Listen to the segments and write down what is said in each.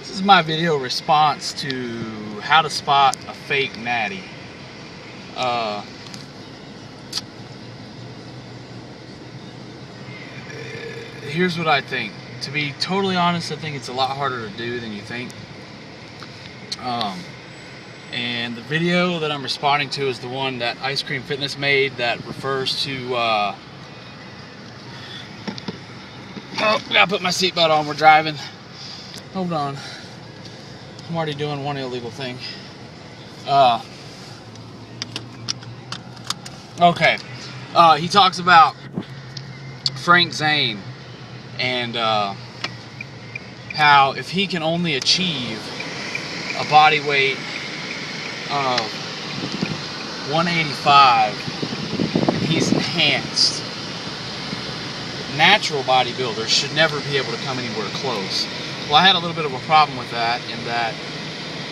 This is my video response to how to spot a fake natty. Here's what I think. To be totally honest, I think it's a lot harder to do than you think. And the video that I'm responding to is the one that Ice Cream Fitness made that refers to oh, gotta put my seatbelt on, we're driving. Hold on. I'm already doing one illegal thing. Okay. He talks about Frank Zane and how if he can only achieve a body weight of 185 and he's enhanced, natural bodybuilders should never be able to come anywhere close. Well, I had a little bit of a problem with that in that,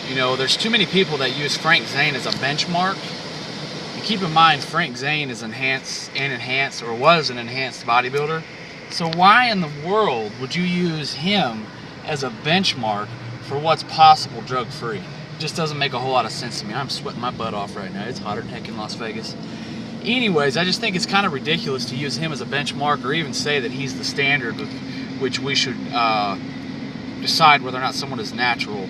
you know, there's too many people that use Frank Zane as a benchmark. And keep in mind, Frank Zane is enhanced or was an enhanced bodybuilder. So why in the world would you use him as a benchmark for what's possible drug-free? It just doesn't make a whole lot of sense to me. I'm sweating my butt off right now. It's hotter than heck in Las Vegas. Anyways, I just think it's kind of ridiculous to use him as a benchmark or even say that he's the standard with which we should decide whether or not someone is natural.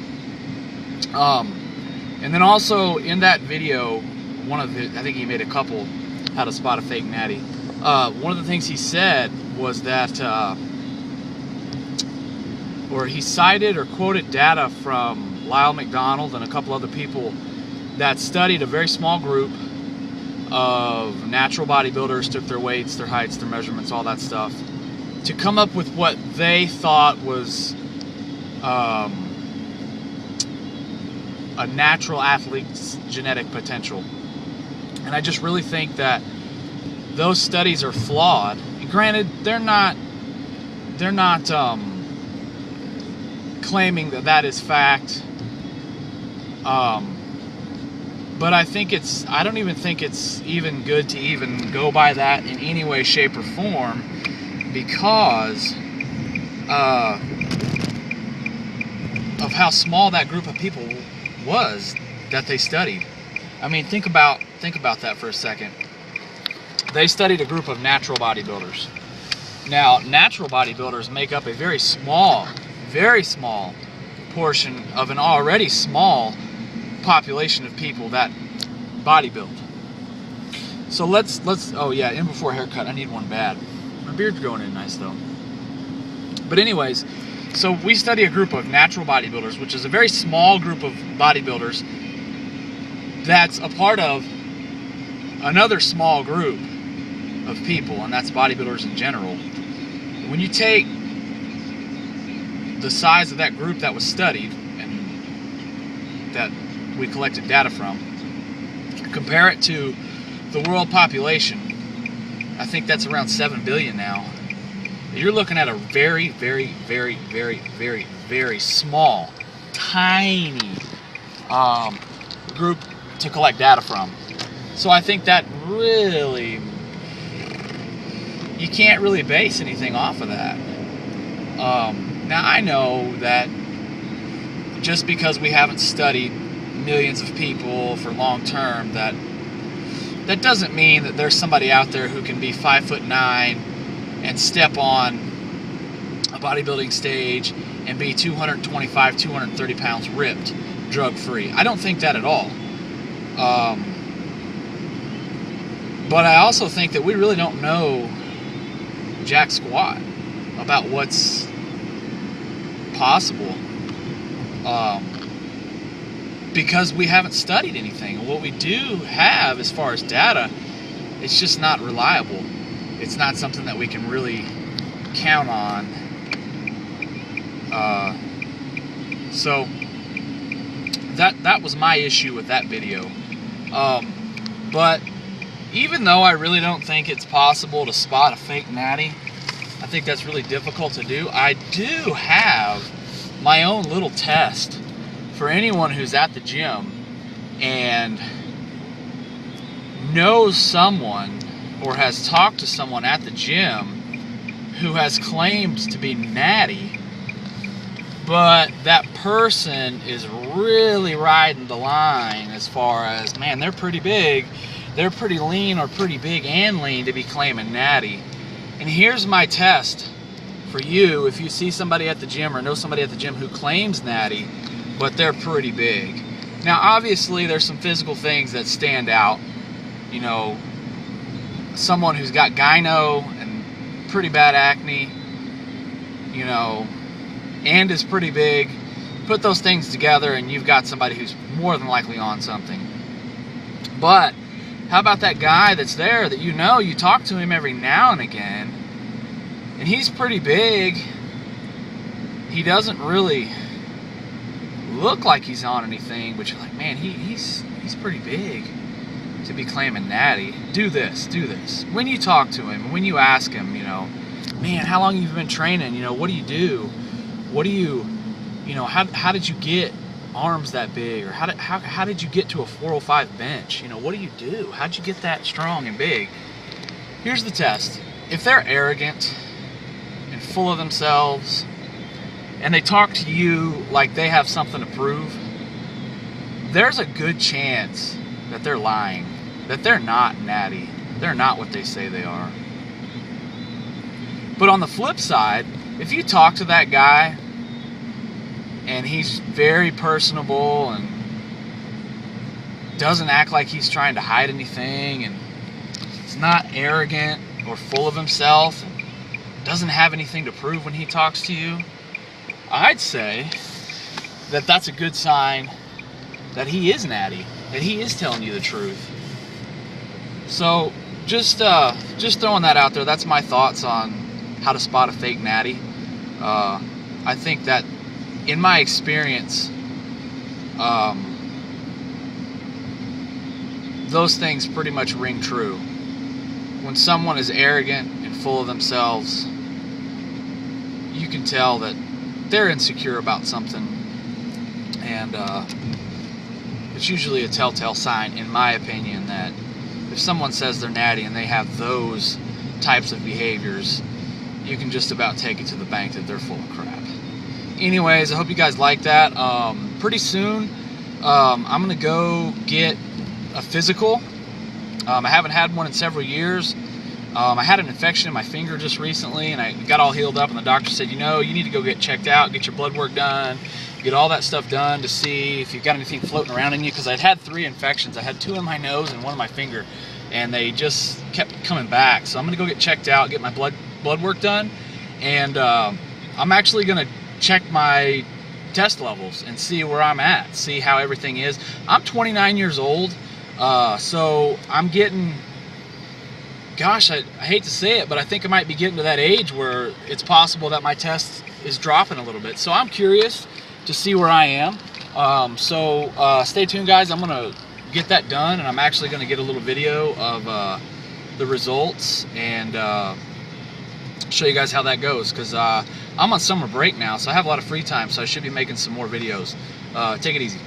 And then also in that video, I think he made a couple, how to spot a fake natty. One of the things he said was that, or he cited or quoted data from Lyle McDonald and a couple other people that studied a very small group of natural bodybuilders, took their weights, their heights, their measurements, all that stuff, to come up with what they thought was a natural athlete's genetic potential. And I just really think that those studies are flawed. And granted, they're not claiming that that is fact. But I don't even think it's even good to even go by that in any way, shape, or form, because of how small that group of people was that they studied. I mean, think about that for a second. They studied a group of natural bodybuilders. Now, natural bodybuilders make up a very small portion of an already small population of people that bodybuild. So let's oh yeah, in before haircut, I need one bad. My beard's growing in nice though. But anyways, so we study a group of natural bodybuilders, which is a very small group of bodybuilders that's a part of another small group of people, and that's bodybuilders in general. When you take the size of that group that was studied and that we collected data from, compare it to the world population, I think that's around 7 billion now. You're looking at a very, very, very, very, very, very small, tiny group to collect data from. So I think that really, you can't really base anything off of that. Now I know that just because we haven't studied millions of people for long term, that doesn't mean that there's somebody out there who can be 5'9" and step on a bodybuilding stage and be 225, 230 pounds ripped, drug-free. I don't think that at all. But I also think that we really don't know jack squat about what's possible, because we haven't studied anything. And what we do have as far as data, it's just not reliable. It's not something that we can really count on. So that was my issue with that video. But even though I really don't think it's possible to spot a fake natty, I think that's really difficult to do. I do have my own little test for anyone who's at the gym and knows someone or has talked to someone at the gym who has claimed to be natty but that person is really riding the line as far as, man, they're pretty big, they're pretty lean or pretty big and lean to be claiming natty. And here's my test for you if you see somebody at the gym or know somebody at the gym who claims natty, but they're pretty big. Now, obviously, there's some physical things that stand out. You know, someone who's got gyno and pretty bad acne, you know, and is pretty big. Put those things together and you've got somebody who's more than likely on something. But how about that guy that's there that you know, you talk to him every now and again, and he's pretty big. He doesn't really look like he's on anything, but you're like, man, he's pretty big to be claiming natty. Do this. When you talk to him, when you ask him, you know, man, how long have you been training? You know, what do you do? What do you know, how did you get arms that big? Or how did you get to a 405 bench? You know, what do you do? How'd you get that strong and big? Here's the test. If they're arrogant and full of themselves, and they talk to you like they have something to prove, there's a good chance that they're lying, that they're not natty, they're not what they say they are. But on the flip side, if you talk to that guy and he's very personable and doesn't act like he's trying to hide anything, and he's not arrogant or full of himself, and doesn't have anything to prove when he talks to you, I'd say that that's a good sign that he is natty, that he is telling you the truth. So just throwing that out there. That's my thoughts on how to spot a fake natty. I think that in my experience, those things pretty much ring true. When someone is arrogant and full of themselves, you can tell that they're insecure about something, and it's usually a telltale sign, in my opinion, that if someone says they're natty and they have those types of behaviors, you can just about take it to the bank that they're full of crap. Anyways, I hope you guys like that. Pretty soon, I'm gonna go get a physical. I haven't had one in several years. I had an infection in my finger just recently, and I got all healed up, and the doctor said, you know, you need to go get checked out, get your blood work done, get all that stuff done to see if you've got anything floating around in you, because I'd had 3 infections. I had 2 in my nose and 1 in my finger, and they just kept coming back. So I'm going to go get checked out, get my blood work done, and I'm actually going to check my test levels and see where I'm at, see how everything is. I'm 29 years old, so I'm getting... Gosh, I hate to say it, but I think I might be getting to that age where it's possible that my test is dropping a little bit. So I'm curious to see where I am. Stay tuned, guys. I'm going to get that done, and I'm actually going to get a little video of the results and show you guys how that goes, because I'm on summer break now, so I have a lot of free time, so I should be making some more videos. Take it easy.